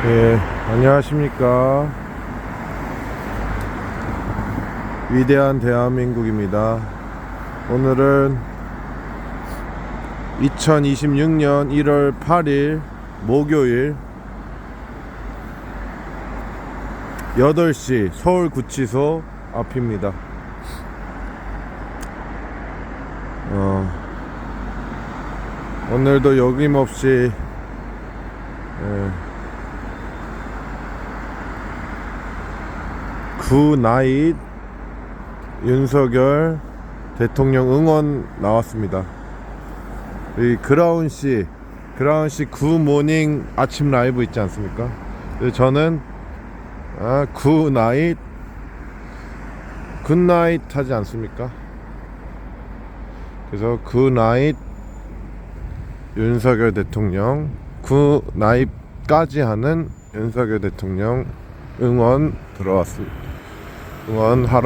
예, 안녕하십니까. 위대한 대한민국입니다. 오늘은 2026년 1월 8일 목요일 8시 서울구치소 앞입니다. 오늘도 여김없이 굿나잇 윤석열 대통령 응원 나왔습니다. 이 그라운씨 굿모닝 아침 라이브 있지 않습니까? 저는 굿나잇 하지 않습니까? 그래서 굿나잇 윤석열 대통령, 굿나잇까지 하는 윤석열 대통령 응원하러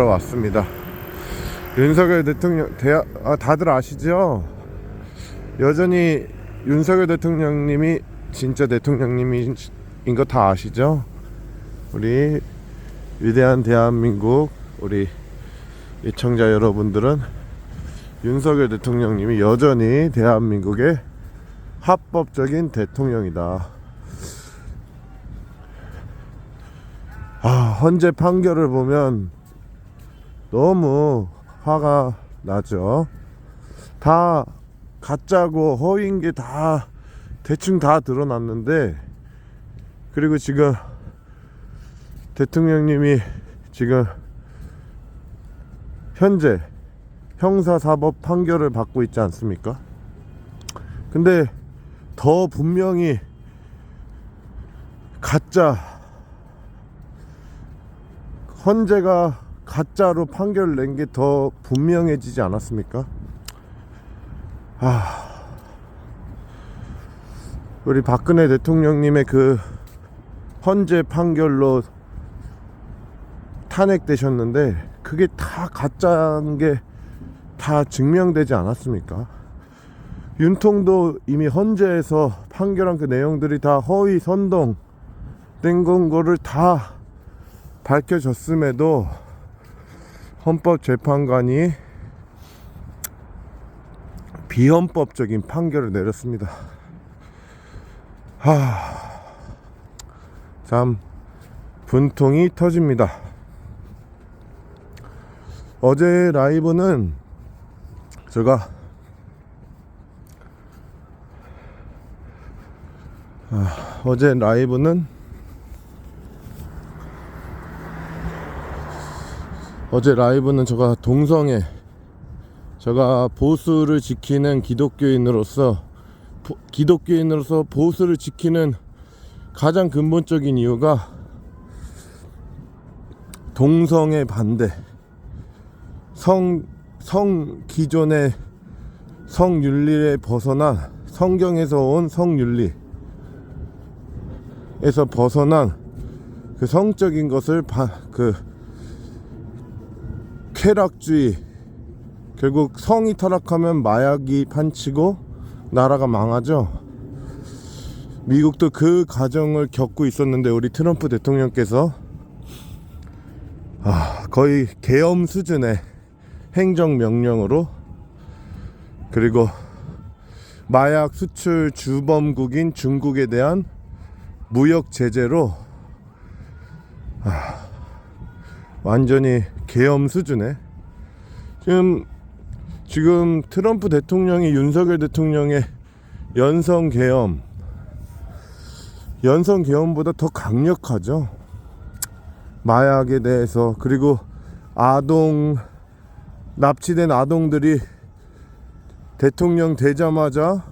왔습니다. 윤석열 대통령 다들 아시죠? 여전히 윤석열 대통령님이 진짜 대통령님인 거 다 아시죠? 우리 위대한 대한민국 우리 시청자 여러분들은 윤석열 대통령님이 여전히 대한민국의 합법적인 대통령이다. 헌재 판결을 보면 너무 화가 나죠. 다 가짜고 허위인 게 다 대충 다 드러났는데, 그리고 지금 대통령님이 지금 현재 형사사법 판결을 받고 있지 않습니까? 근데 더 분명히 헌재가 가짜로 판결을 낸 게 더 분명해지지 않았습니까? 우리 박근혜 대통령님의 그 헌재 판결로 탄핵되셨는데 그게 다 가짜인 게 다 증명되지 않았습니까? 윤통도 이미 헌재에서 판결한 그 내용들이 다 허위 선동 된 거를 다 밝혀졌음에도 헌법재판관이 비헌법적인 판결을 내렸습니다. 참 분통이 터집니다. 어제 라이브는 제가 제가 동성애, 제가 보수를 지키는 기독교인으로서 보수를 지키는 가장 근본적인 이유가 동성애 반대, 기존의 성윤리에 벗어난, 성경에서 온 성윤리에서 벗어난 그 성적인 것을 쾌락주의, 결국 성이 타락하면 마약이 판치고 나라가 망하죠. 미국도 그 과정을 겪고 있었는데 우리 트럼프 대통령께서 거의 계엄 수준의 행정명령으로, 그리고 마약 수출 주범국인 중국에 대한 무역 제재로 완전히 계엄 수준에 지금 트럼프 대통령이 윤석열 대통령의 연성 계엄보다 더 강력하죠. 마약에 대해서. 그리고 납치된 아동들이 대통령 되자마자,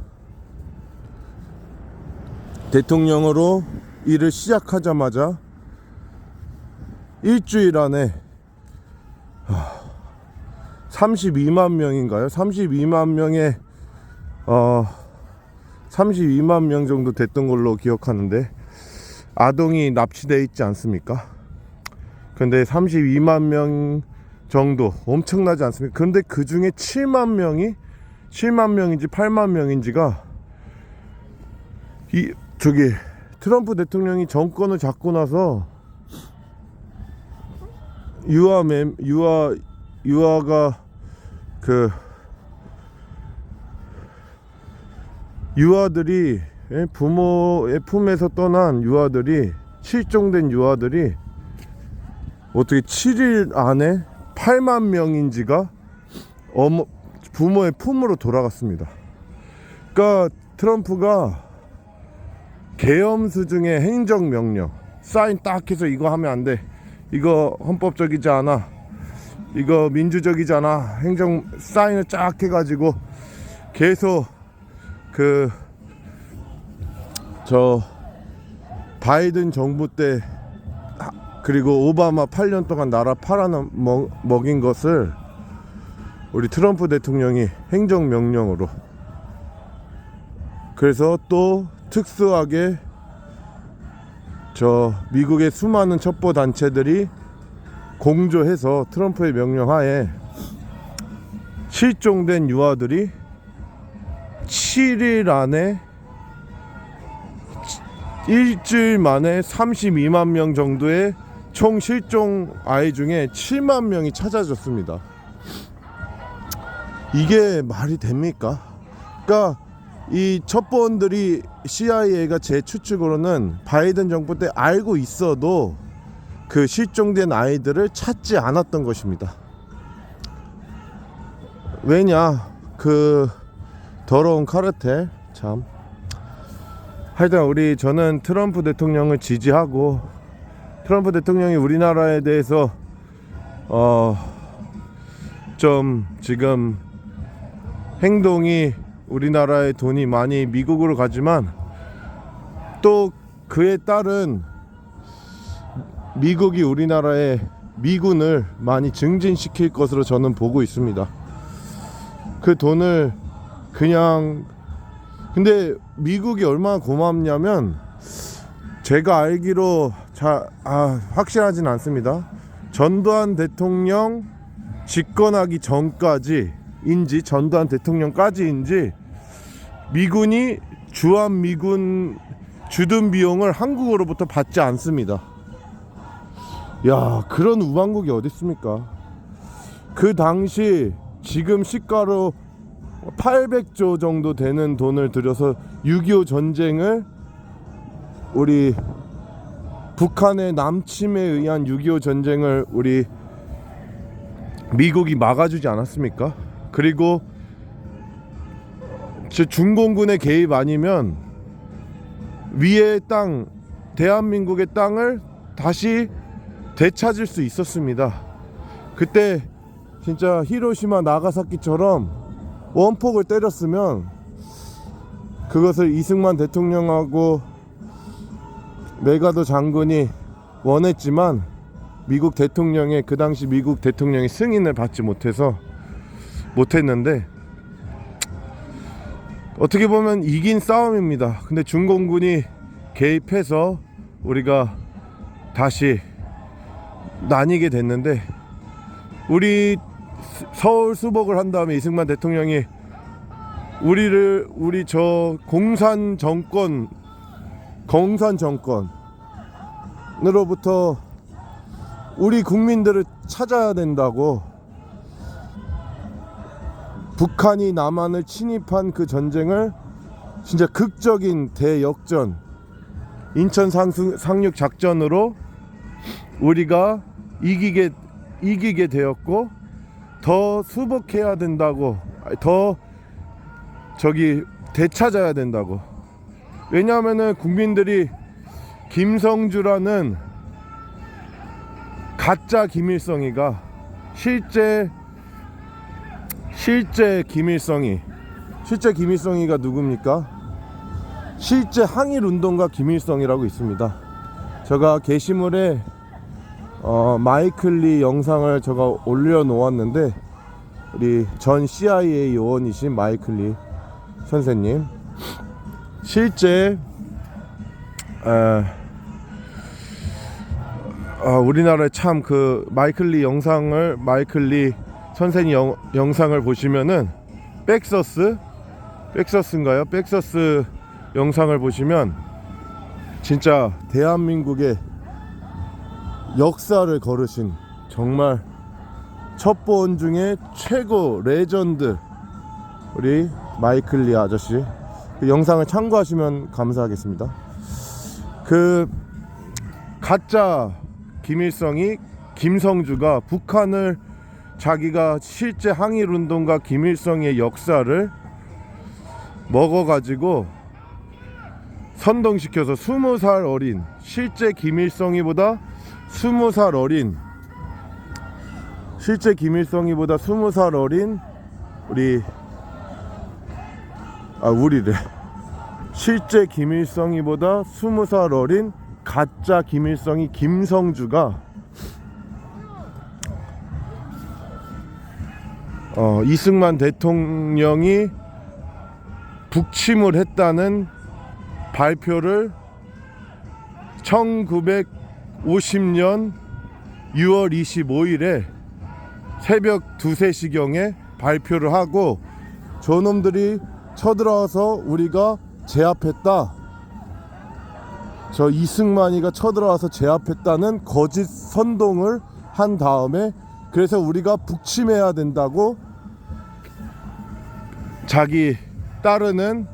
대통령으로 일을 시작하자마자 일주일 안에 32만 명인가요? 32만 명 정도 됐던 걸로 기억하는데, 아동이 납치되어 있지 않습니까? 근데 32만 명 정도 엄청나지 않습니까? 근데 그 중에 7만 명인지 8만 명인지가 트럼프 대통령이 정권을 잡고 나서 유아가 그 유아들이 부모의 품에서 떠난 유아들이 실종된 유아들이 어떻게 7일 안에 8만 명인지가 부모의 품으로 돌아갔습니다. 그러니까 트럼프가 계엄수 중에 행정명령 사인 딱 해서 이거 하면 안 돼, 이거 헌법적이지 않아, 이거 민주적이지 않아, 행정 사인을 쫙 해가지고 계속 바이든 정부 때 그리고 오바마 8년 동안 나라 팔아먹인 것을 우리 트럼프 대통령이 행정명령으로, 그래서 또 특수하게 미국의 수많은 첩보단체들이 공조해서 트럼프의 명령하에 실종된 유아들이 7일 안에 일주일 만에 32만 명 정도의 총 실종 아이 중에 7만 명이 찾아졌습니다. 이게 말이 됩니까? 그러니까 이 첩보원들이 CIA가 제 추측으로는 바이든 정부 때 알고 있어도 그 실종된 아이들을 찾지 않았던 것입니다. 왜냐, 그 더러운 카르텔. 참, 하여튼 저는 트럼프 대통령을 지지하고, 트럼프 대통령이 우리나라에 대해서 좀 지금 행동이, 우리나라의 돈이 많이 미국으로 가지만 또 그에 따른 미국이 우리나라의 미군을 많이 증진시킬 것으로 저는 보고 있습니다. 그 돈을 그냥, 근데 미국이 얼마나 고맙냐면, 제가 알기로 확실하진 않습니다. 전두환 대통령 집권하기 전까지인지 전두환 대통령까지인지 미군이 주한미군 주둔 비용을 한국으로부터 받지 않습니다. 야, 그런 우방국이 어디 있습니까? 그 당시 지금 시가로 800조 정도 되는 돈을 들여서 6.25 전쟁을, 우리 북한의 남침에 의한 6.25 전쟁을 우리 미국이 막아주지 않았습니까? 그리고 중공군의 개입 아니면 위의 땅, 대한민국의 땅을 다시 되찾을 수 있었습니다. 그때 진짜 히로시마 나가사키처럼 원폭을 때렸으면 그것을 이승만 대통령하고 메가더 장군이 원했지만 미국 대통령의, 그 당시 미국 대통령의 승인을 받지 못했는데 어떻게 보면 이긴 싸움입니다. 근데 중공군이 개입해서 우리가 다시 나뉘게 됐는데, 우리 서울 수복을 한 다음에 이승만 대통령이 우리 공산 정권으로부터 우리 국민들을 찾아야 된다고, 북한이 남한을 침입한 그 전쟁을 진짜 극적인 대역전, 인천 상륙 작전으로 우리가 이기게 되었고, 더 수복해야 된다고, 더 되찾아야 된다고. 왜냐하면은 국민들이 김성주라는 가짜 김일성이가 실제 김일성이가 누굽니까? 실제 항일운동가 김일성이라고 있습니다. 제가 게시물에 마이클 리 영상을 제가 올려놓았는데, 우리 전 CIA 요원이신 마이클 리 선생님 실제 우리나라에 참 그 마이클 리 선생님 영상을 보시면은 텍사스인가요? 텍사스 영상을 보시면 진짜 대한민국의 역사를 걸으신 정말 첩보원 중에 최고 레전드 우리 마이클 리 아저씨, 그 영상을 참고하시면 감사하겠습니다. 그 가짜 김일성이, 김성주가 북한을 자기가 실제 항일운동가 김일성의 역사를 먹어가지고 선동시켜서 20살 어린, 실제 김일성이보다 20살 어린, 실제 김일성이보다 20살 어린 우리래 실제 김일성이보다 20살 어린 가짜 김일성이 김성주가 이승만 대통령이 북침을 했다는 발표를 1950년 6월 25일에 새벽 2, 3시경에 발표를 하고, 저놈들이 쳐들어와서 우리가 제압했다, 저 이승만이가 쳐들어와서 제압했다는 거짓 선동을 한 다음에, 그래서 우리가 북침해야 된다고 자기 따르는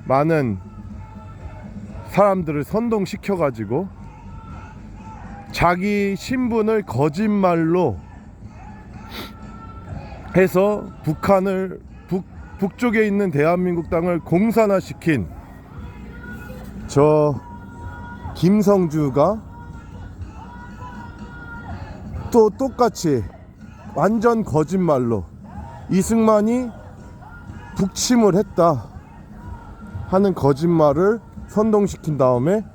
많은 사람들을 선동시켜 가지고 자기 신분을 거짓말로 해서 북한을 북쪽에 있는 대한민국 땅을 공산화시킨 저 김성주가 또 똑같이 완전 거짓말로 이승만이 북침을 했다 하는 거짓말을 선동시킨 다음에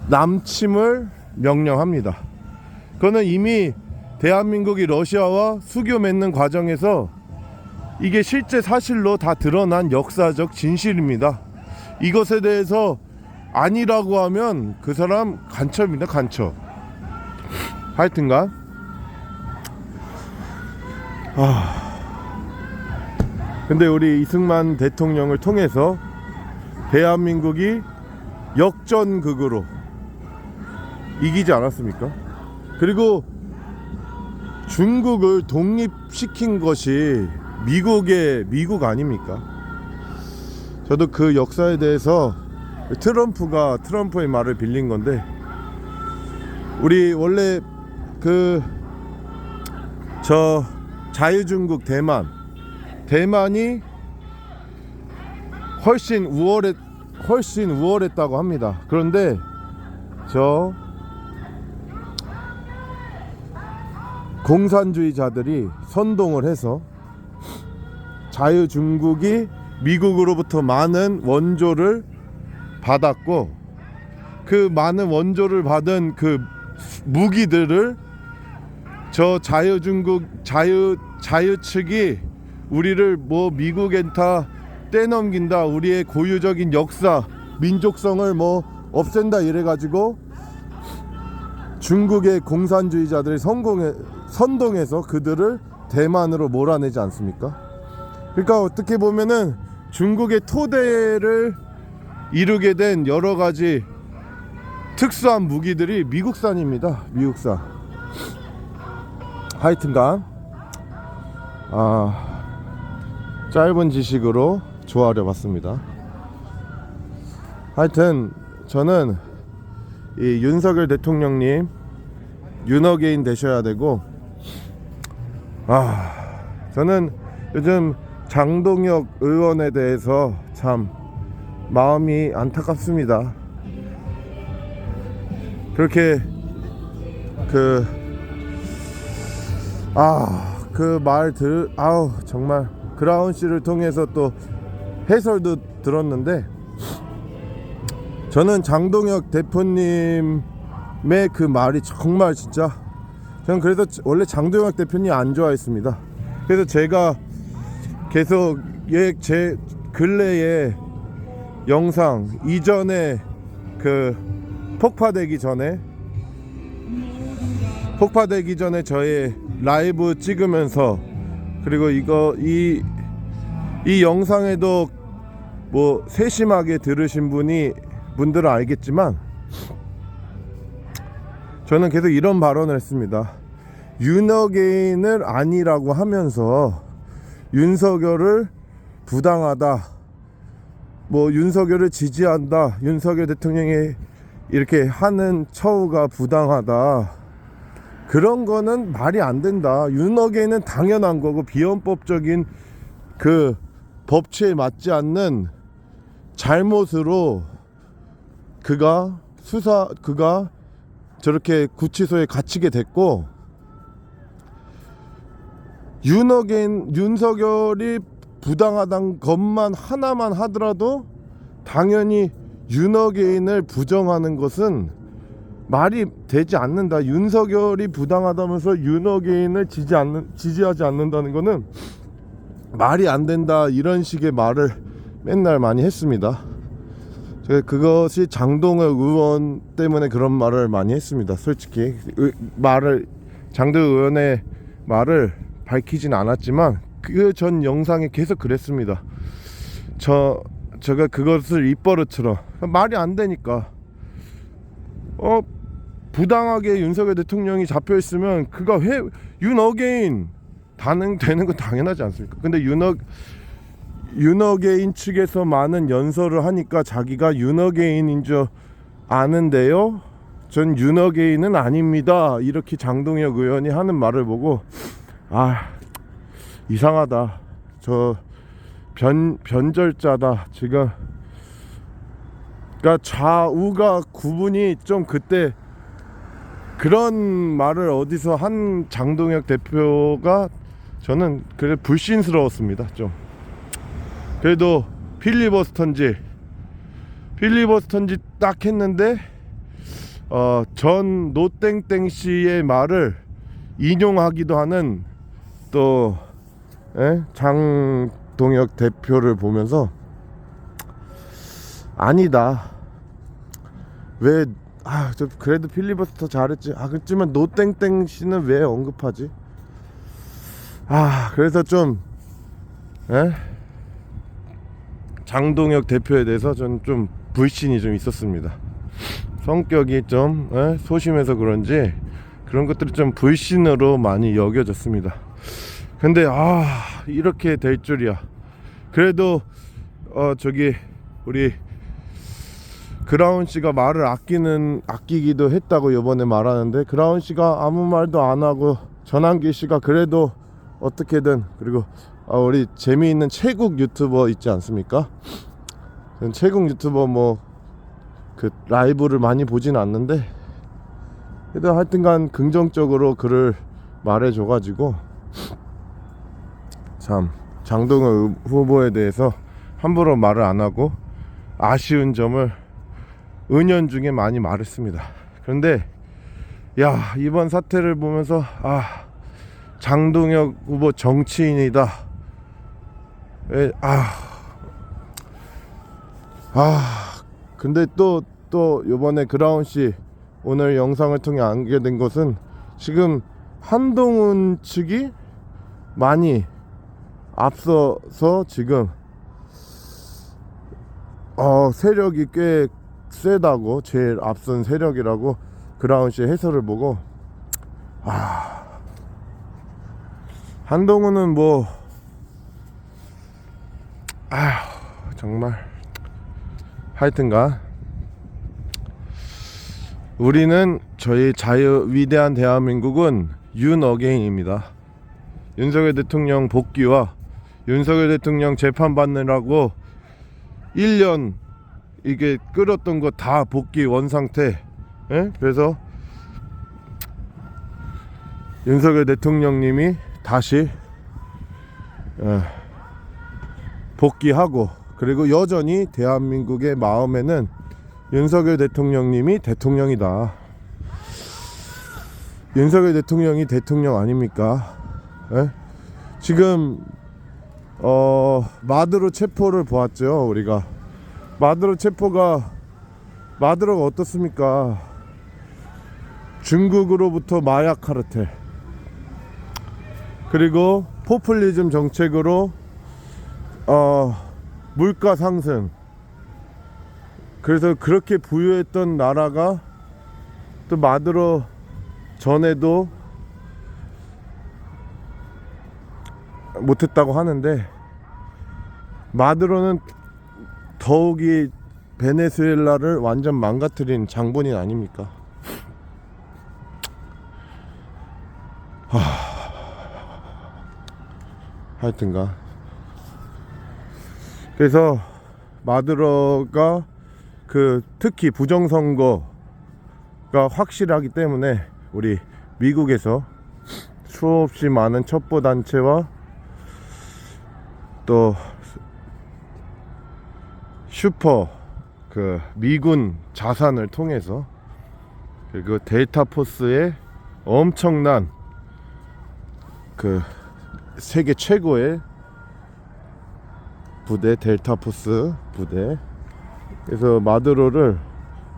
남침을 명령합니다. 그거는 이미 대한민국이 러시아와 수교 맺는 과정에서 이게 실제 사실로 다 드러난 역사적 진실입니다. 이것에 대해서 아니라고 하면 그 사람 간첩입니다. 간첩. 하여튼간 근데 우리 이승만 대통령을 통해서 대한민국이 역전극으로 이기지 않았습니까? 그리고 중국을 독립시킨 것이 미국 아닙니까? 저도 그 역사에 대해서 트럼프의 말을 빌린 건데, 우리 원래 저 자유중국 대만이 훨씬 우월했다고 합니다. 그런데 저 공산주의자들이 선동을 해서 자유중국이 미국으로부터 많은 원조를 받았고, 그 많은 원조를 받은 그 무기들을 저 자유중국 자유측이 우리를 미국에 다 떼넘긴다, 우리의 고유적인 역사 민족성을 없앤다 이래가지고 중국의 공산주의자들이 선동해서 그들을 대만으로 몰아내지 않습니까? 그러니까 어떻게 보면은 중국의 토대를 이루게 된 여러가지 특수한 무기들이 미국산입니다. 미국산. 하여튼간 짧은 지식으로 조아려 봤습니다. 하여튼 저는 이 윤석열 대통령님 윤어게인 되셔야 되고, 저는 요즘 장동혁 의원에 대해서 참 마음이 안타깝습니다. 그렇게 정말 그라운 씨를 통해서 또 해설도 들었는데, 저는 장동혁 대표님의 그 말이 정말 진짜, 저는 그래서 원래 장동혁 대표님 안 좋아했습니다. 그래서 제가 계속 제 근래의 영상 이전에 폭파되기 전에 저의 라이브 찍으면서, 그리고 이 영상에도 세심하게 들으신 분이 분들은 알겠지만 저는 계속 이런 발언을 했습니다. 윤어게인을 아니라고 하면서 윤석열을 부당하다, 뭐 윤석열을 지지한다, 윤석열 대통령이 이렇게 하는 처우가 부당하다, 그런 거는 말이 안 된다. 윤어게인은 당연한 거고 비헌법적인 그 법치에 맞지 않는 잘못으로 그가 저렇게 구치소에 갇히게 됐고, 윤석열이 부당하다는 것만 하나만 하더라도 당연히 윤어게인을 부정하는 것은 말이 되지 않는다. 윤석열이 부당하다면서 윤어게인을 지지하지 않는다는 거는 말이 안 된다. 이런 식의 말을 맨날 많이 했습니다. 그것이 장동혁 의원 때문에 그런 말을 많이 했습니다. 솔직히 장동혁 의원의 말을 밝히진 않았지만 그 전 영상에 계속 그랬습니다. 제가 그것을 입버릇처럼 말이 안 되니까 부당하게 윤석열 대통령이 잡혀 있으면 그가 윤어게인 되는 건 당연하지 않습니까? 근데 윤어게인 측에서 많은 연설을 하니까 자기가 윤어게인인 줄 아는데요, 전 윤어게인은 아닙니다, 이렇게 장동혁 의원이 하는 말을 보고 이상하다, 저 변절자다 지금. 그러니까 좌우가 구분이 좀, 그때 그런 말을 어디서 한 장동혁 대표가 저는 그래 불신스러웠습니다. 좀 그래도 필리버스터인지 딱 했는데 전 노땡땡 씨의 말을 인용하기도 하는 또 장동혁 대표를 보면서 아니다, 왜 저 그래도 필리버스터 잘했지, 그렇지만 노땡땡 씨는 왜 언급하지? 그래서 좀 장동혁 대표에 대해서 저는 좀 불신이 좀 있었습니다. 성격이 좀 소심해서 그런지 그런 것들이 좀 불신으로 많이 여겨졌습니다. 근데 이렇게 될 줄이야. 그래도 우리 그라운 씨가 말을 아끼기도 했다고 이번에 말하는데, 그라운 씨가 아무 말도 안 하고 전한길 씨가 그래도 어떻게든, 그리고 우리 재미있는 채국 유튜버 있지 않습니까? 채국 유튜버 그 라이브를 많이 보진 않는데 그래도 하여튼간 긍정적으로 글을 말해줘가지고 참 장동혁 후보에 대해서 함부로 말을 안 하고 아쉬운 점을 은연중에 많이 말했습니다. 그런데 이번 사태를 보면서 장동혁 후보 정치인이다, 근데 또 요번에 그라운씨 오늘 영상을 통해 알게 된 것은, 지금 한동훈 측이 많이 앞서서 지금 세력이 꽤 세다고, 제일 앞선 세력이라고 그라운씨의 해설을 보고 한동훈은 정말 하여튼간 우리는 저희 위대한 대한민국은 윤어게인입니다. 윤석열 대통령 복귀와 윤석열 대통령 재판받느라고 1년 이게 끌었던 거 다 복귀 원상태. 그래서 윤석열 대통령님이 다시 복귀하고, 그리고 여전히 대한민국의 마음에는 윤석열 대통령님이 대통령이다. 윤석열 대통령이 대통령 아닙니까? 지금 마두로 체포를 보았죠. 우리가 마두로가 어떻습니까? 중국으로부터 마약 카르텔, 그리고 포퓰리즘 정책으로 물가 상승, 그래서 그렇게 부유했던 나라가 또 마두로 전에도 못했다고 하는데, 마두로는 더욱이 베네수엘라를 완전 망가뜨린 장본인 아닙니까? 하여튼가 그래서 마두로가 특히 부정선거가 확실하기 때문에 우리 미국에서 수없이 많은 첩보단체와 또 슈퍼 미군 자산을 통해서 그 델타포스의 엄청난 세계 최고의 부대, 델타포스 부대. 그래서 마두로를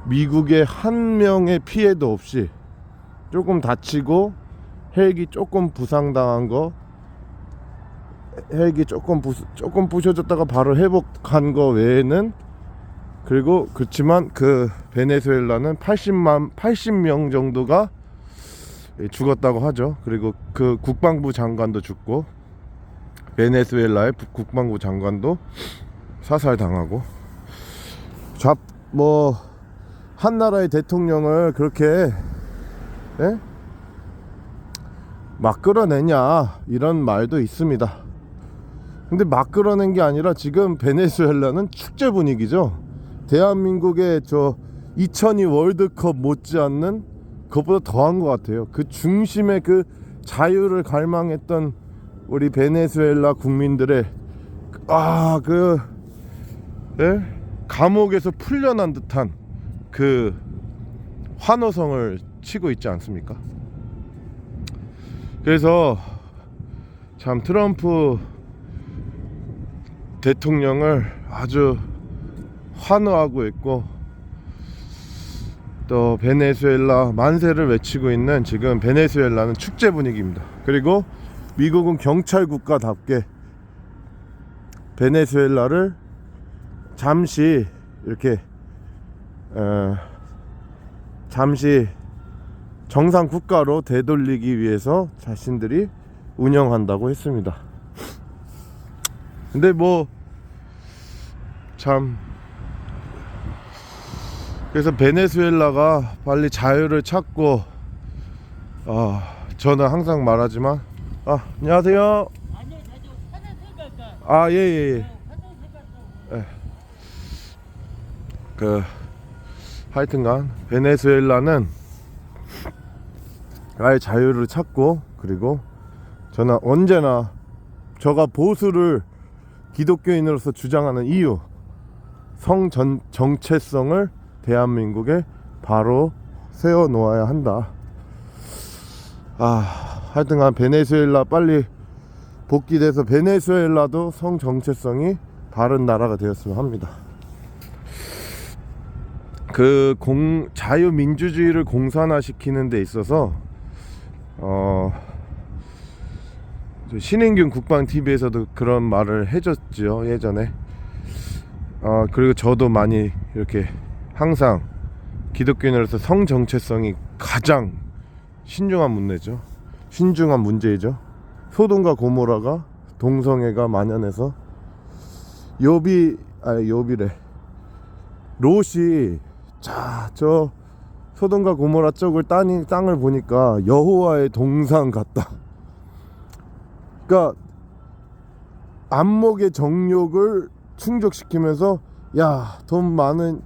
미국의 한 명의 피해도 없이, 조금 다치고 헬기 조금 부상당한 거, 헬기 조금 부셔졌다가 바로 회복한 거 외에는, 그리고 그렇지만 베네수엘라는 80명 정도가 죽었다고 하죠. 그리고 국방부 장관도 죽고, 베네수엘라의 국방부 장관도 사살당하고, 한 나라의 대통령을 그렇게 막 끌어내냐 이런 말도 있습니다. 근데 막 끌어낸 게 아니라 지금 베네수엘라는 축제 분위기죠. 대한민국의 2002 월드컵 못지않는 그것보다 더한 것 같아요. 그 중심에 자유를 갈망했던 우리 베네수엘라 국민들의 감옥에서 풀려난 듯한 환호성을 치고 있지 않습니까? 그래서 참 트럼프 대통령을 아주 환호하고 있고, 또 베네수엘라 만세를 외치고 있는 지금 베네수엘라는 축제 분위기입니다. 그리고 미국은 경찰 국가답게 베네수엘라를 잠시 이렇게 잠시 정상 국가로 되돌리기 위해서 자신들이 운영한다고 했습니다. 근데 그래서 베네수엘라가 빨리 자유를 찾고, 저는 항상 말하지만, 안녕하세요. 예. 하여튼간 베네수엘라는 아예 자유를 찾고, 그리고 저는 언제나 저가 보수를 기독교인으로서 주장하는 이유, 정체성을 대한민국에 바로 세워놓아야 한다. 하여튼간 베네수엘라 빨리 복귀돼서 베네수엘라도 정체성이 바른 나라가 되었으면 합니다. 자유민주주의를 공산화시키는 데 있어서 신인균 국방TV에서도 그런 말을 해줬죠, 예전에. 그리고 저도 많이 이렇게 항상 기독교인으로서 정체성이 가장 신중한 문제이죠. 소돔과 고모라가 동성애가 만연해서 롯이 저 소돔과 고모라 쪽을 땅을 보니까 여호와의 동상 같다. 그러니까 안목의 정욕을 충족시키면서, 돈 많은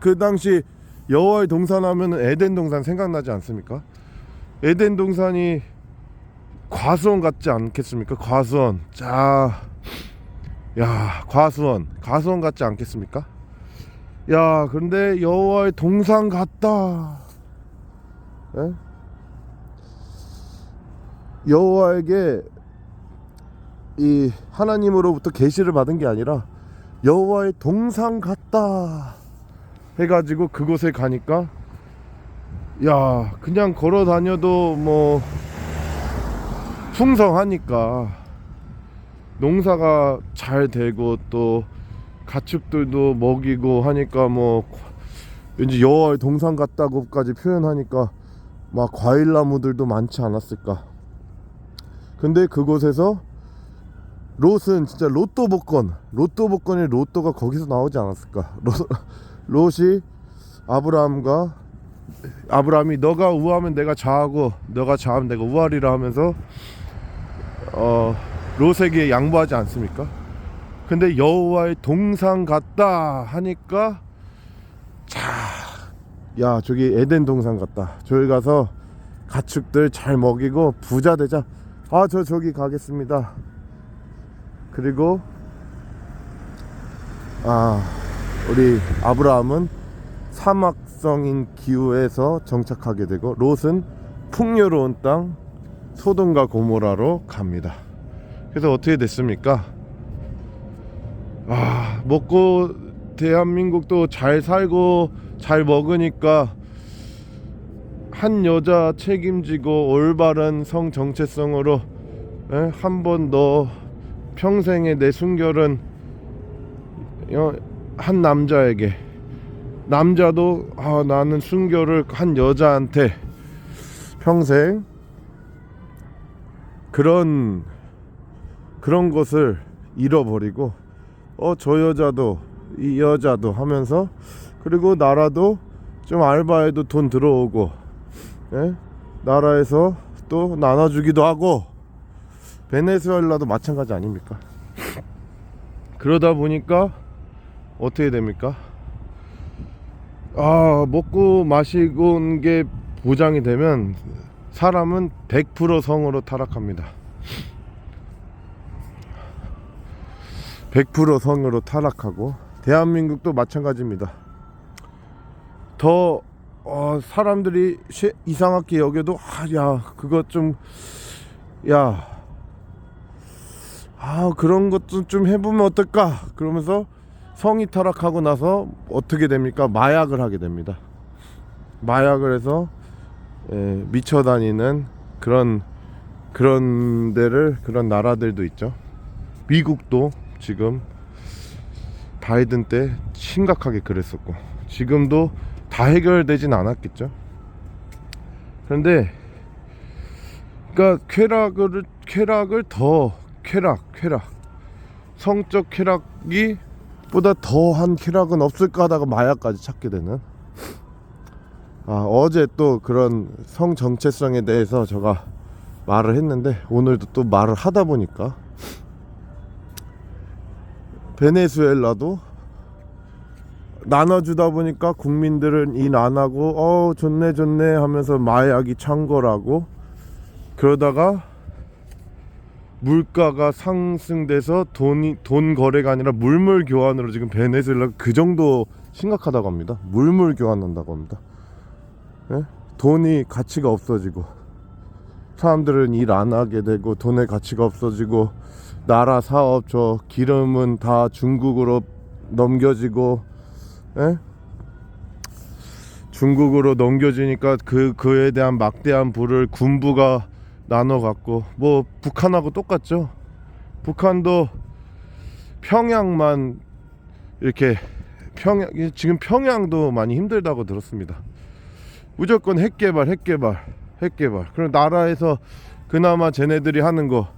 그 당시 여호와의 동산 하면은 에덴 동산 생각나지 않습니까? 에덴 동산이 과수원 같지 않겠습니까? 과수원. 과수원 같지 않겠습니까? 그런데 여호와의 동산 같다. 여호와에게 이 하나님으로부터 계시를 받은 게 아니라 여호와의 동산 같다 해가지고 그곳에 가니까, 그냥 걸어 다녀도 풍성하니까 농사가 잘 되고, 또 가축들도 먹이고 하니까 뭐 왠지 여와의 동산 같다고까지 표현하니까 막 과일나무들도 많지 않았을까. 근데 그곳에서 롯은 진짜 로또 복권이 로또가 거기서 나오지 않았을까. 롯이 아브라함이 너가 우하면 내가 좌하고 너가 좌하면 내가 우하리라 하면서 롯에게 양보하지 않습니까? 근데 여호와의 동산 같다 하니까 야 저기 에덴 동산 같다, 저기 가서 가축들 잘 먹이고 부자 되자. 저기 가겠습니다. 그리고 우리 아브라함은 사막성인 기후에서 정착하게 되고 롯은 풍요로운 땅 소돔과 고모라로 갑니다. 그래서 어떻게 됐습니까? 먹고 대한민국도 잘 살고 잘 먹으니까 한 여자 책임지고 올바른 성 정체성으로 한 번 너 평생의 내 순결은 한 남자에게, 남자도 나는 순결을 한 여자한테 평생 그런 것을 잃어버리고 저 여자도 이 여자도 하면서, 그리고 나라도 좀 알바해도 돈 들어오고 나라에서 또 나눠주기도 하고, 베네수엘라도 마찬가지 아닙니까? 그러다 보니까 어떻게 됩니까? 먹고 마시고 온 게 보장이 되면 사람은 100% 성으로 타락합니다. 100% 성으로 타락하고, 대한민국도 마찬가지입니다. 더 사람들이 이상하게 여겨도 그것 좀 그런 것도 좀 해보면 어떨까 그러면서 성이 타락하고 나서 어떻게 됩니까? 마약을 하게 됩니다. 마약을 해서 미쳐 다니는 그런 데를, 그런 나라들도 있죠. 미국도 지금 바이든 때 심각하게 그랬었고, 지금도 다 해결되진 않았겠죠. 그런데 그러니까 쾌락을 더 쾌락 성적 쾌락이 보다 더한 쾌락은 없을까 하다가 마약까지 찾게 되는. 어제 또 그런 성 정체성에 대해서 제가 말을 했는데, 오늘도 또 말을 하다 보니까 베네수엘라도 나눠주다 보니까 국민들은 일 안 하고 좋네 하면서 마약이 창궐하고, 그러다가 물가가 상승돼서 돈 거래가 아니라 물물 교환으로 지금 베네수엘라가 그 정도 심각하다고 합니다. 물물 교환한다고 합니다. 돈이 가치가 없어지고, 사람들은 일 안 하게 되고, 돈의 가치가 없어지고, 나라 사업 기름은 다 중국으로 넘겨지고, 중국으로 넘겨지니까 그에 대한 막대한 부를 군부가 나눠 갖고, 뭐 북한하고 똑같죠. 북한도 평양만 이렇게 지금 평양도 많이 힘들다고 들었습니다. 무조건 핵개발. 그럼 나라에서 그나마 쟤네들이 하는 거,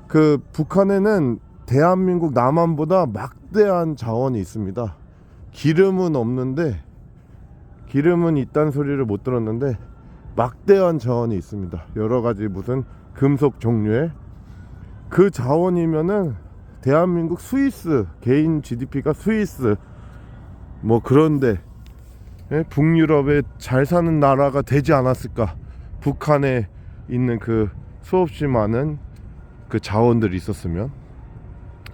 그 북한에는 대한민국 남한보다 막대한 자원이 있습니다. 기름은 없는데, 기름은 있다는 소리를 못 들었는데 막대한 자원이 있습니다. 여러가지 무슨 금속 종류의 그 자원이면은 대한민국 스위스, 개인 GDP가 스위스 뭐 그런데 북유럽에 잘 사는 나라가 되지 않았을까. 북한에 있는 그 수없이 많은 그 자원들이 있었으면.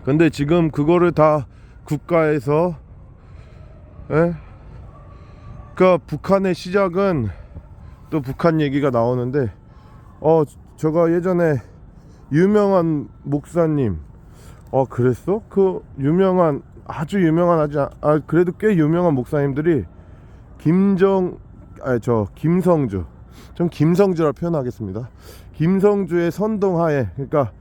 근데 지금 그거를 다 국가에서 그러니까 북한의 시작은, 또 북한 얘기가 나오는데 제가 예전에 유명한 목사님, 그랬어? 그 유명한, 아주 유명한, 그래도 꽤 유명한 목사님들이 김성주, 전 김성주라 표현하겠습니다. 김성주의 선동하에, 그러니까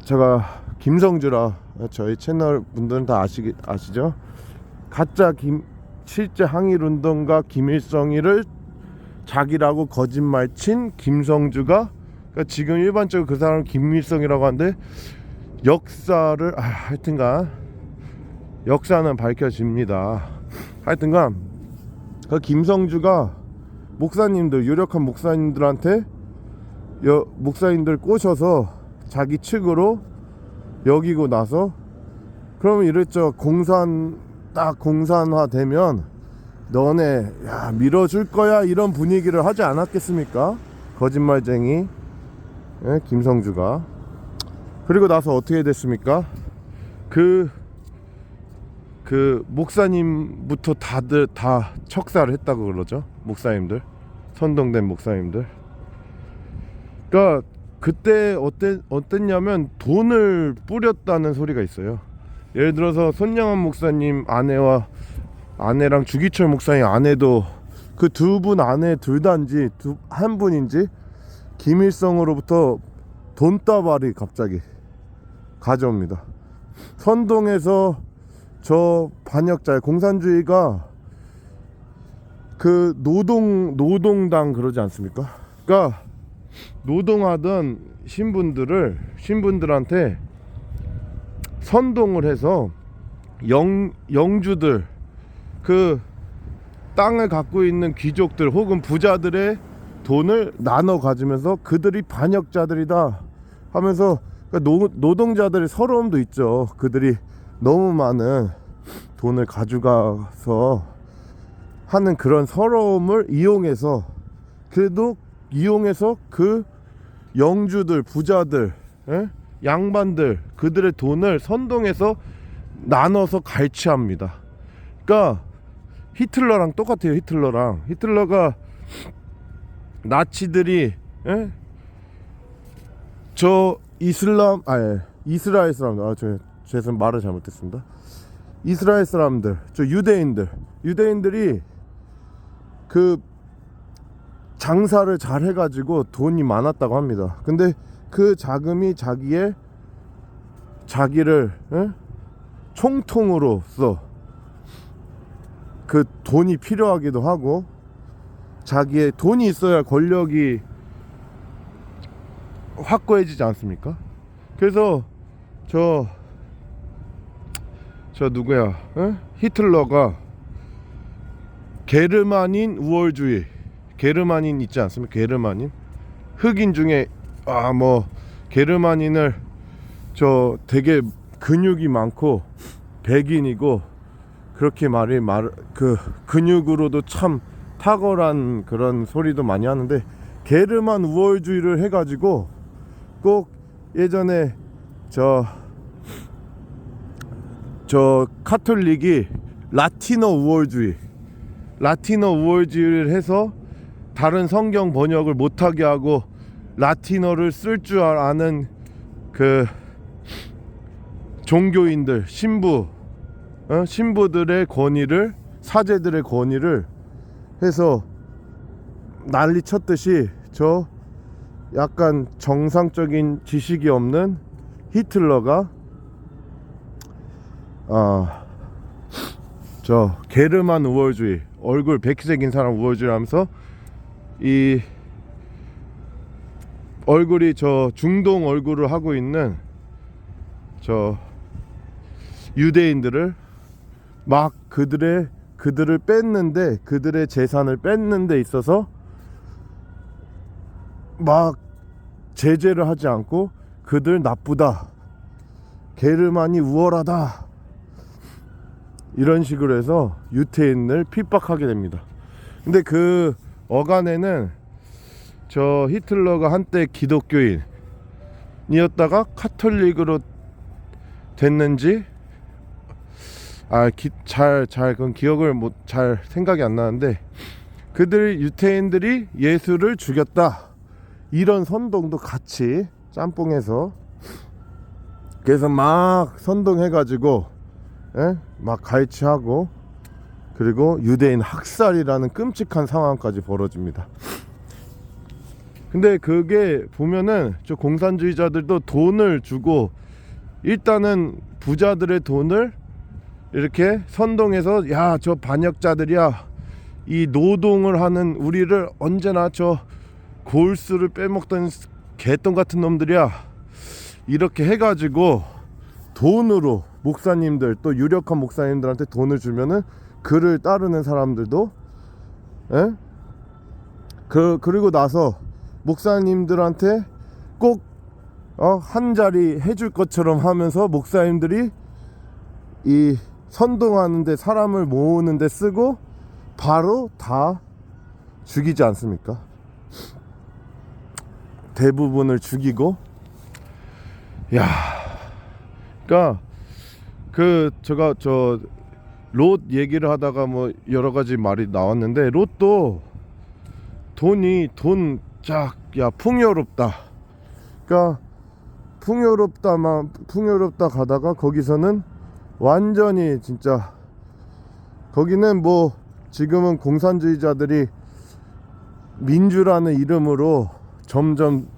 제가 김성주라 저희 채널 분들은 다 아시죠? 가짜 실제 항일운동가 김일성이를 자기라고 거짓말 친 김성주가, 그러니까 지금 일반적으로 그 사람을 김일성이라고 하는데 역사를 하여튼간 역사는 밝혀집니다. 하여튼간 그 김성주가 목사님들, 유력한 목사님들한테 목사님들 꼬셔서 자기 측으로 여기고 나서, 그러면 이랬죠. 공산화 되면 너네 밀어줄 거야, 이런 분위기를 하지 않았겠습니까? 거짓말쟁이 김성주가. 그리고 나서 어떻게 됐습니까? 그 목사님부터 다들 다 척사를 했다고 그러죠. 목사님들, 선동된 목사님들. 그러니까 그때 어땠냐면 돈을 뿌렸다는 소리가 있어요. 예를 들어서 손양원 목사님 아내랑 주기철 목사님 아내도, 그 두 분 아내 둘 다인지 한 분인지 김일성으로부터 돈다발이 갑자기 가져옵니다. 선동에서 저 반역자 공산주의가 그 노동당 그러지 않습니까? 그러니까 노동하던 신분들한테 선동을 해서 영주들, 그 땅을 갖고 있는 귀족들 혹은 부자들의 돈을 나눠 가지면서 그들이 반역자들이다 하면서, 그러니까 노동자들의 서러움도 있죠. 그들이 너무 많은 돈을 가져가서 하는 그런 서러움을 이용해서 그 영주들, 부자들, 양반들, 그들의 돈을 선동해서 나눠서 갈취합니다. 그러니까 히틀러랑 똑같아요. 히틀러가 나치들이 이스라엘 사람들, 제가 말을 잘못했습니다. 이스라엘 사람들, 유대인들이 그 장사를 잘 해가지고 돈이 많았다고 합니다. 근데 그 자금이 자기를 총통으로서 그 돈이 필요하기도 하고, 자기의 돈이 있어야 권력이 확고해지지 않습니까? 그래서 저 누구야? 히틀러가 게르만인 우월주의, 게르만인 있지 않습니까? 게르만인 흑인 중에 게르만인을 되게 근육이 많고 백인이고 그렇게 그 근육으로도 참 탁월한 그런 소리도 많이 하는데, 게르만 우월주의를 해가지고 꼭 예전에 저 카톨릭이 라티노 우월주의를 해서 다른 성경 번역을 못하게 하고 라티노를 쓸 줄 아는 그 종교인들, 신부들의 권위를, 사제들의 권위를 해서 난리 쳤듯이 약간 정상적인 지식이 없는 히틀러가 게르만 우월주의, 얼굴 백색인 사람 우월주의 하면서 이 얼굴이 중동 얼굴을 하고 있는 유대인들을 막 그들을 뺐는데, 그들의 재산을 뺐는 데 있어서 막 제재를 하지 않고 그들 나쁘다, 게르만이 우월하다, 이런 식으로 해서 유태인을 핍박하게 됩니다. 근데 그 어간에는 히틀러가 한때 기독교인이었다가 카톨릭으로 됐는지 그건 기억을 잘 생각이 안 나는데, 유태인들이 예수를 죽였다, 이런 선동도 같이 짬뽕해서, 그래서 막 선동해가지고 막 갈취하고, 그리고 유대인 학살이라는 끔찍한 상황까지 벌어집니다. 근데 그게 보면은 공산주의자들도 돈을 주고 일단은 부자들의 돈을 이렇게 선동해서, 야, 저 반역자들이야, 이 노동을 하는 우리를 언제나 저 골수를 빼먹던 개똥 같은 놈들이야, 이렇게 해가지고 돈으로 목사님들, 또 유력한 목사님들한테 돈을 주면은 그를 따르는 사람들도, 에? 그리고 나서 목사님들한테 꼭 한 자리 해줄 것처럼 하면서 목사님들이 이 선동하는데, 사람을 모으는데 쓰고 바로 다 죽이지 않습니까? 대부분을 죽이고. 야, 그러니까 제가 롯 얘기를 하다가 뭐 여러 가지 말이 나왔는데, 롯도 야, 풍요롭다. 그러니까 풍요롭다 가다가 거기서는 완전히 진짜, 거기는 뭐 지금은 공산주의자들이 민주라는 이름으로 점점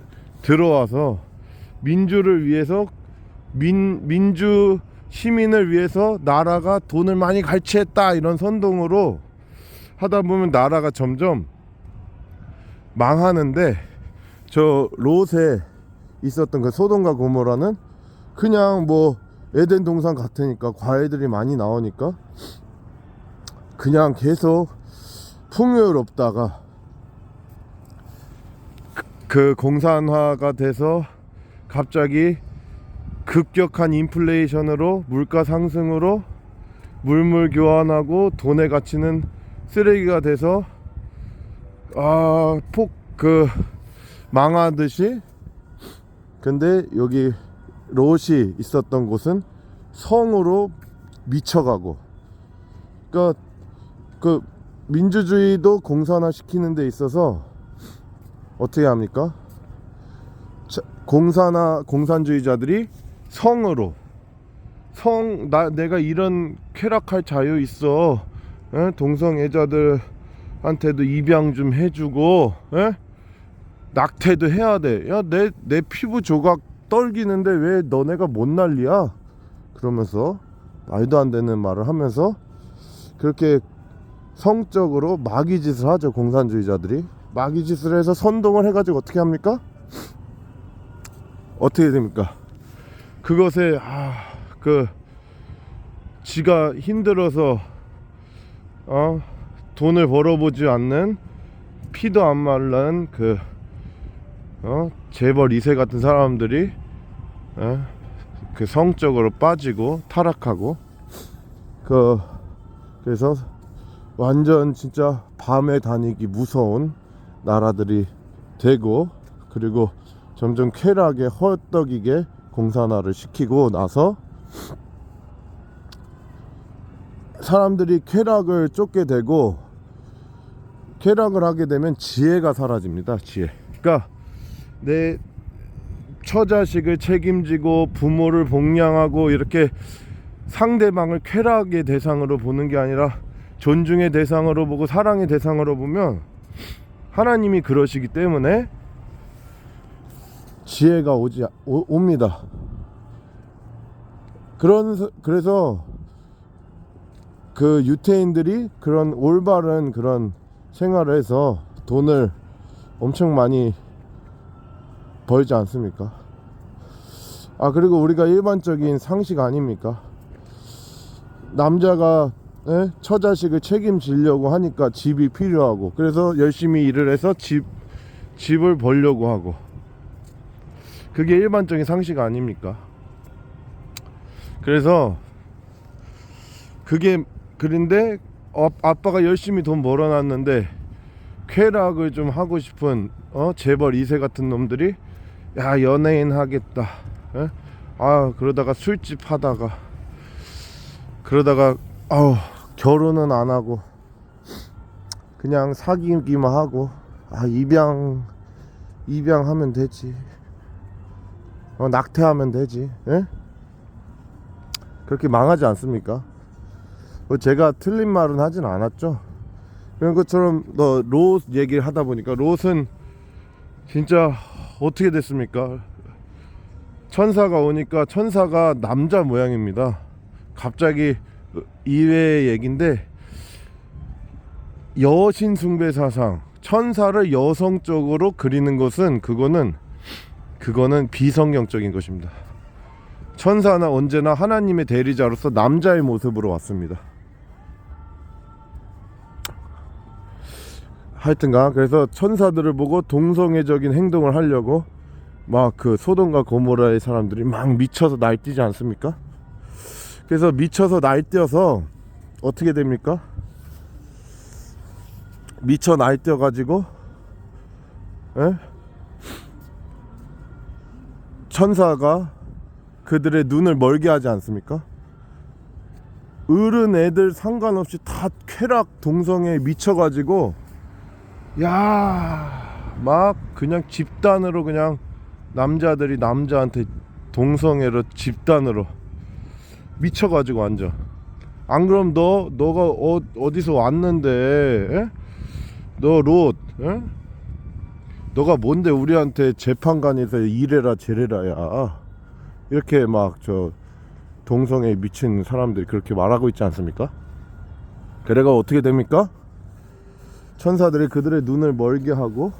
들어와서 민주를 위해서, 민주 시민을 위해서 나라가 돈을 많이 갈취했다, 이런 선동으로 하다 보면 나라가 점점 망하는데, 저 롯에 있었던 그 소돔과 고모라는 그냥 뭐 에덴 동산 같으니까, 과일들이 많이 나오니까 그냥 계속 풍요롭다가 그 공산화가 돼서 갑자기 급격한 인플레이션으로, 물가 상승으로 물물 교환하고 돈의 가치는 쓰레기가 돼서 망하듯이. 근데 여기 롯이 있었던 곳은 성으로 미쳐가고, 그러니까 그 민주주의도 공산화 시키는 데 있어서 어떻게 합니까? 공산주의자들이 성으로, 내가 이런 쾌락할 자유 있어, 동성애자들한테도 입양 좀 해주고, 낙태도 해야 돼. 야, 내 피부 조각 떨기는데 왜 너네가 못 난리야? 그러면서 말도 안 되는 말을 하면서 그렇게 성적으로 마귀짓을 하죠. 공산주의자들이 마귀짓을 해서 선동을 해가지고 어떻게 합니까? 어떻게 됩니까? 그것에 지가 힘들어서 돈을 벌어보지 않는, 피도 안 마른 재벌 2세 같은 사람들이 그 성적으로 빠지고 타락하고, 그래서 완전 진짜 밤에 다니기 무서운 나라들이 되고, 그리고 점점 쾌락에 헐떡이게 공산화를 시키고 나서 사람들이 쾌락을 쫓게 되고, 쾌락을 하게 되면 지혜가 사라집니다. 지혜. 그러니까 내 처자식을 책임지고 부모를 복양하고, 이렇게 상대방을 쾌락의 대상으로 보는 게 아니라 존중의 대상으로 보고 사랑의 대상으로 보면, 하나님이 그러시기 때문에 지혜가 옵니다. 그래서 그 유태인들이 그런 올바른 그런 생활을 해서 돈을 엄청 많이 벌지 않습니까? 그리고 우리가 일반적인 상식 아닙니까? 남자가 처자식을 책임지려고 하니까 집이 필요하고, 그래서 열심히 일을 해서 집을 벌려고 하고, 그게 일반적인 상식 아닙니까? 그래서 그런데 아빠가 열심히 돈 벌어놨는데 쾌락을 좀 하고 싶은 재벌 2세 같은 놈들이, 야, 연예인 하겠다, 그러다가 술집 하다가, 결혼은 안 하고 그냥 사귀기만 하고, 입양하면 되지, 낙태하면 되지, 그렇게 망하지 않습니까? 제가 틀린 말은 하진 않았죠. 그런 것처럼 롯 얘기를 하다 보니까, 롯은 진짜 어떻게 됐습니까? 천사가 오니까 천사가 남자 모양입니다. 갑자기 이외의 얘긴데, 여신 숭배 사상, 천사를 여성적으로 그리는 것은 그거는 비성경적인 것입니다. 천사는 언제나 하나님의 대리자로서 남자의 모습으로 왔습니다. 하여튼간 그래서 천사들을 보고 동성애적인 행동을 하려고 막 그 소돔과 고모라의 사람들이 막 미쳐서 날뛰지 않습니까? 그래서 미쳐서 날뛰어서 어떻게 됩니까? 미쳐 날뛰어 가지고 천사가 그들의 눈을 멀게 하지 않습니까? 어른 애들 상관없이 다 쾌락 동성애에 미쳐가지고 막 그냥 집단으로, 그냥 남자들이 남자한테 동성애로 집단으로 미쳐가지고 완전. 안 그럼 너가 어디서 왔는데, 너 롯, 너가 뭔데 우리한테 재판관에서 이래라 저래라야, 이렇게 막 저 동성애에 미친 사람들이 그렇게 말하고 있지 않습니까? 그래가 어떻게 됩니까? 천사들이 그들의 눈을 멀게 하고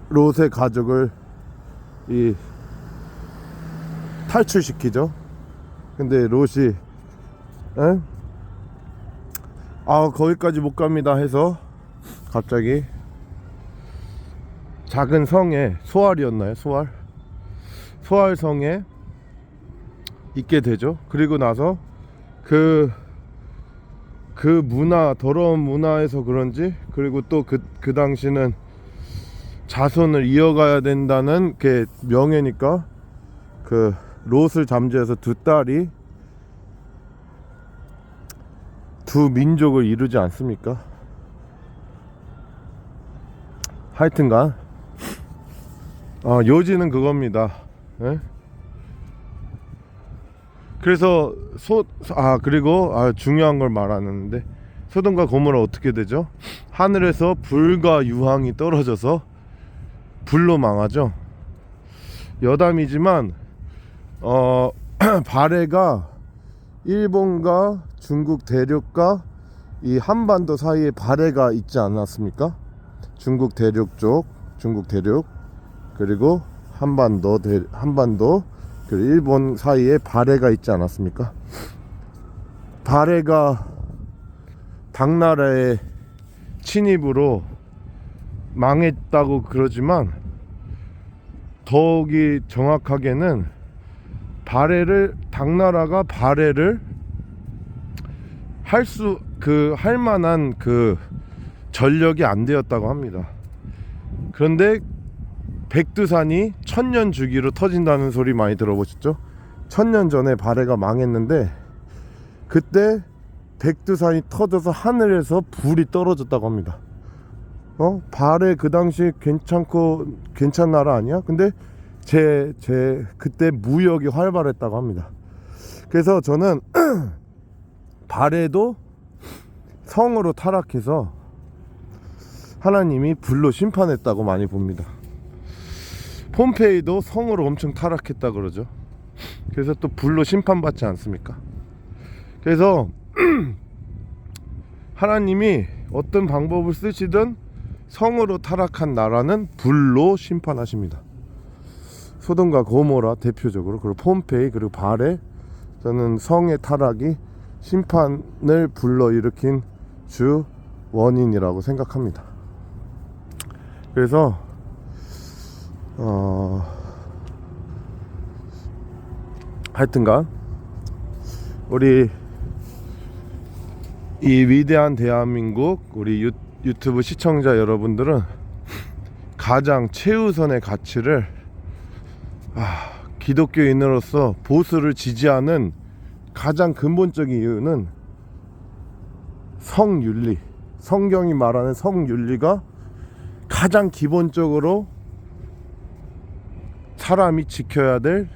롯의 가족을 탈출시키죠. 근데 롯이 거기까지 못 갑니다 해서 갑자기 작은 성에, 소알이었나요? 소알성에 있게 되죠. 그리고 나서 그 문화, 더러운 문화에서 그런지, 그리고 또 그 당시는 자손을 이어가야 된다는 게 명예니까 그 롯을 잠재해서 두 딸이 두 민족을 이루지 않습니까? 하여튼간 요지는 그겁니다. 그래서 그리고 중요한 걸 말하는데, 소돔과 고모라 어떻게 되죠? 하늘에서 불과 유황이 떨어져서 불로 망하죠. 여담이지만 발해가 일본과 중국 대륙과 이 한반도 사이에 발해가 있지 않았습니까? 중국 대륙, 그리고 한반도 그리고 일본 사이에 발해가 있지 않았습니까? 발해가 당나라의 침입으로 망했다고 그러지만, 더욱이 정확하게는 당나라가 발해를 할 만한 그 전력이 안 되었다고 합니다. 그런데 백두산이 1000년 주기로 터진다는 소리 많이 들어보셨죠? 1000년 전에 발해가 망했는데, 그때 백두산이 터져서 하늘에서 불이 떨어졌다고 합니다. 발해 그 당시 괜찮은 나라 아니야? 근데 그때 무역이 활발했다고 합니다. 그래서 저는 발해도 성으로 타락해서 하나님이 불로 심판했다고 많이 봅니다. 폼페이도 성으로 엄청 타락했다 그러죠. 그래서 또 불로 심판받지 않습니까? 그래서 하나님이 어떤 방법을 쓰시든 성으로 타락한 나라는 불로 심판하십니다. 소돔과 고모라 대표적으로, 그리고 폼페이, 그리고 발해, 저는 성의 타락이 심판을 불러일으킨 주 원인이라고 생각합니다. 그래서 하여튼간 우리 이 위대한 대한민국, 우리 유튜브 시청자 여러분들은 가장 최우선의 가치를 기독교인으로서 보수를 지지하는 가장 근본적인 이유는 성윤리, 성경이 말하는 성윤리가 가장 기본적으로 사람이 지켜야 될,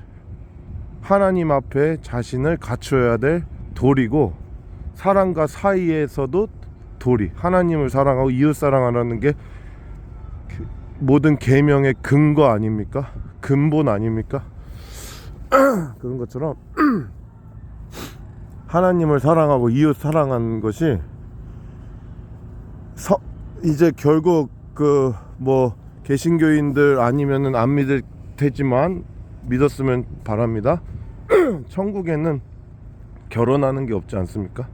하나님 앞에 자신을 갖춰야 될 도리고, 사람과 사이에서도 도리, 하나님을 사랑하고 이웃 사랑하라는 게 모든 계명의 근거 아닙니까? 근본 아닙니까? 그런 것처럼 하나님을 사랑하고 이웃 사랑하는 것이 이제 결국 그 뭐 개신교인들 아니면은 안 믿을 테지만 믿었으면 바랍니다. 천국에는 결혼하는 게 없지 않습니까?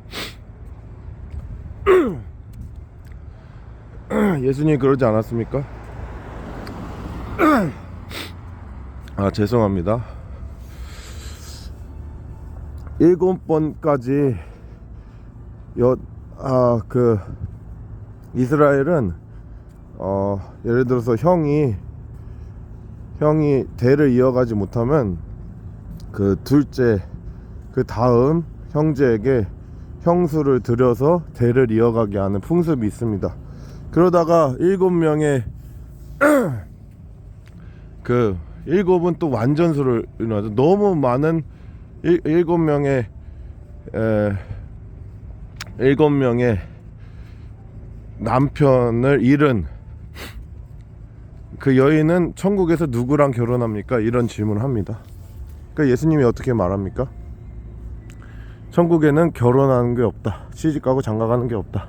예수님이 그러지 않았습니까? 아, 죄송합니다. 7번까지 이스라엘은 예를 들어서 형이 대를 이어가지 못하면 그 둘째 그 다음 형제에게 형수를 들여서 대를 이어가게 하는 풍습이 있습니다. 그러다가 7명의 그 7은 또 완전수를 이루어서 너무 많은 7명의 7명의 남편을 잃은 그 여인은 천국에서 누구랑 결혼합니까? 이런 질문을 합니다. 그러니까 예수님이 어떻게 말합니까? 천국에는 결혼하는 게 없다. 시집가고 장가가는 게 없다.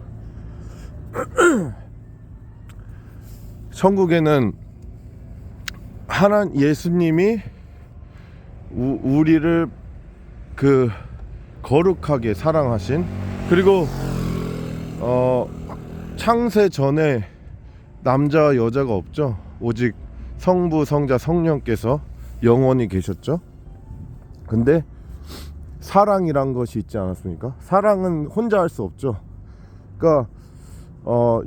천국에는 예수님이 우리를 그 거룩하게 사랑하신, 그리고 창세 전에 남자와 여자가 없죠. 오직 성부, 성자, 성령께서 영원히 계셨죠. 근데 사랑이란 것이 있지 않았습니까? 사랑은 혼자 할 수 없죠. 그러니까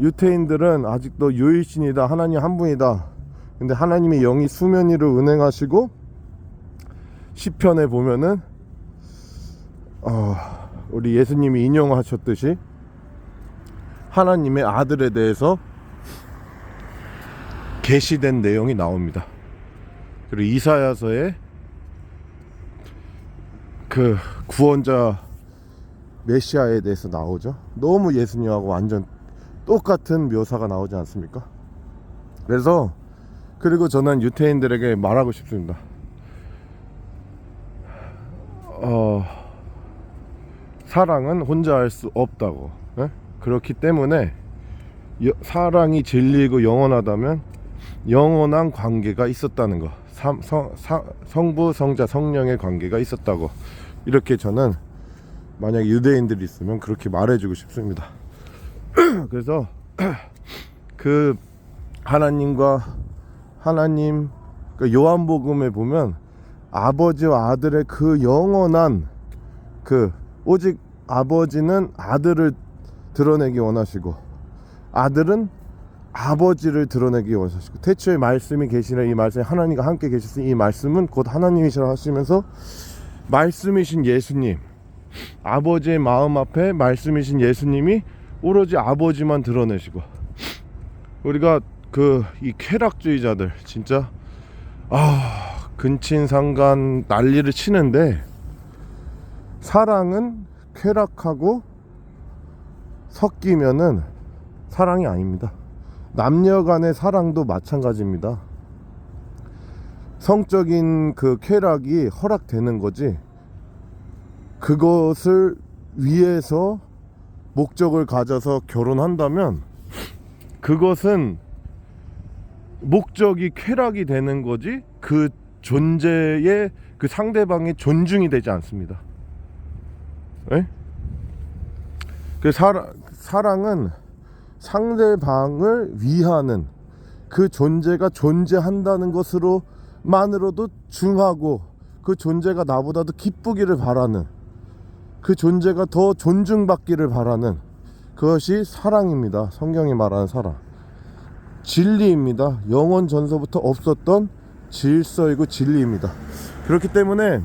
유태인들은 아직도 유일신이다, 하나님 한 분이다. 근데 하나님의 영이 수면 위를 운행하시고, 시편에 보면은 우리 예수님이 인용하셨듯이 하나님의 아들에 대해서 계시된 내용이 나옵니다. 그리고 이사야서에 그 구원자 메시아에 대해서 나오죠. 너무 예수님하고 완전 똑같은 묘사가 나오지 않습니까? 그래서 그리고 저는 유태인들에게 말하고 싶습니다. 사랑은 혼자 할 수 없다고. 그렇기 때문에 사랑이 진리이고 영원하다면 영원한 관계가 있었다는 거, 성부, 성자, 성령의 관계가 있었다고, 이렇게 저는 만약 유대인들이 있으면 그렇게 말해주고 싶습니다. 그래서 그 하나님 그 요한복음에 보면 아버지와 아들의 그 영원한 오직 아버지는 아들을 드러내기 원하시고 아들은 아버지를 드러내기 원하시고, 태초에 말씀이 계시는 이 말씀이 하나님과 함께 계셨으니 이 말씀은 곧 하나님이시라 하시면서 말씀이신 예수님, 아버지의 마음 앞에 말씀이신 예수님이 오로지 아버지만 드러내시고, 우리가 이 쾌락주의자들 진짜 근친상간 난리를 치는데, 사랑은 쾌락하고 섞이면은 사랑이 아닙니다. 남녀 간의 사랑도 마찬가지입니다. 성적인 그 쾌락이 허락되는 거지, 그것을 위해서 목적을 가져서 결혼한다면 그것은 목적이 쾌락이 되는 거지, 그 존재의 그 상대방의 존중이 되지 않습니다. 에? 그 사랑은 상대방을 위하는, 그 존재가 존재한다는 것으로만으로도 중하고, 그 존재가 나보다도 기쁘기를 바라는, 그 존재가 더 존중받기를 바라는, 그것이 사랑입니다. 성경이 말하는 사랑, 진리입니다. 영원 전서부터 없었던 질서이고 진리입니다. 그렇기 때문에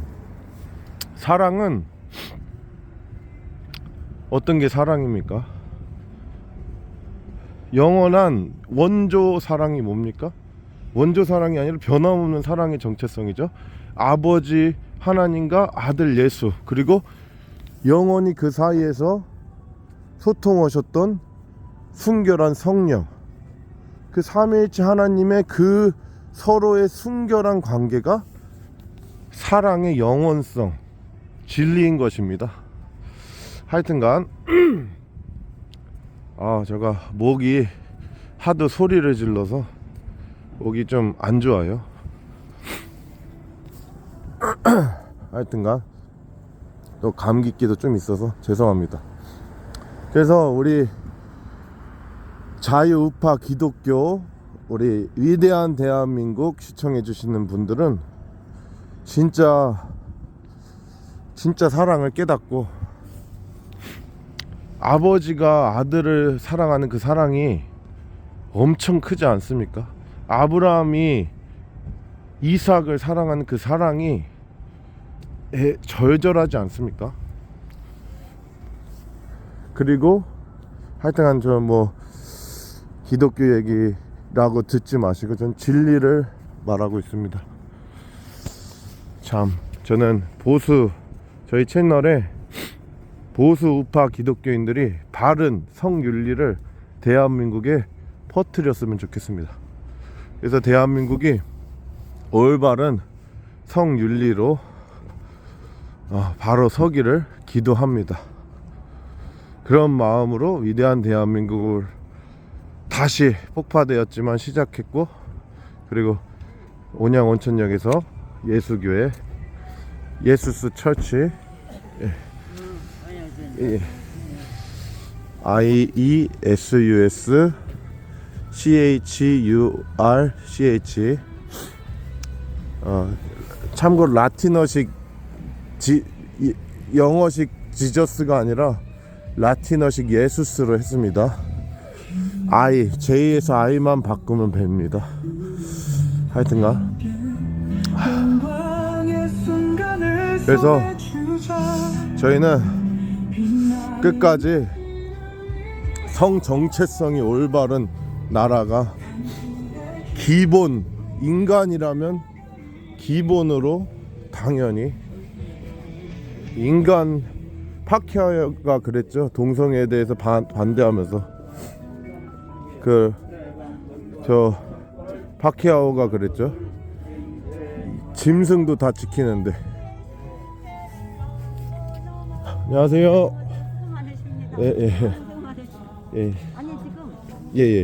사랑은 어떤 게 사랑입니까? 영원한 원조 사랑이 뭡니까? 원조 사랑이 아니라 변함없는 사랑의 정체성이죠. 아버지 하나님과 아들 예수, 그리고 영원히 그 사이에서 소통하셨던 순결한 성령, 그 삼위일체 하나님의 그 서로의 순결한 관계가 사랑의 영원성, 진리인 것입니다. 하여튼간 제가 목이 하도 소리를 질러서 목이 좀 안 좋아요. 하여튼간 또 감기기도 좀 있어서 죄송합니다. 그래서 우리 자유우파 기독교, 우리 위대한 대한민국 시청해 주시는 분들은 진짜 사랑을 깨닫고, 아버지가 아들을 사랑하는 그 사랑이 엄청 크지 않습니까? 아브라함이 이삭을 사랑하는 그 사랑이 절절하지 않습니까? 그리고 하여튼간 저 뭐 기독교 얘기라고 듣지 마시고 전 진리를 말하고 있습니다. 참, 저는 저희 채널에 보수 우파 기독교인들이 바른 성윤리를 대한민국에 퍼뜨렸으면 좋겠습니다. 그래서 대한민국이 올바른 성윤리로 바로 서기를 기도합니다. 그런 마음으로 위대한 대한민국을 다시 폭파되었지만 시작했고, 그리고 온양 온천역에서 예수교회 예수스 처치, IESUS CHURCH, 참고로 라틴어식 영어식 지저스가 아니라 라틴어식 예수스로 했습니다. J에서 I만 바꾸면 됩니다. 하여튼간 그래서 저희는 끝까지 성 정체성이 올바른 나라가 기본, 인간이라면 기본으로 당연히 인간, 파키아오가 그랬죠. 동성애에 대해서 반대하면서 파키아오가 그랬죠. 짐승도 다 지키는데. 안녕하세요. 많으십니다. 예. 아니 지금 예.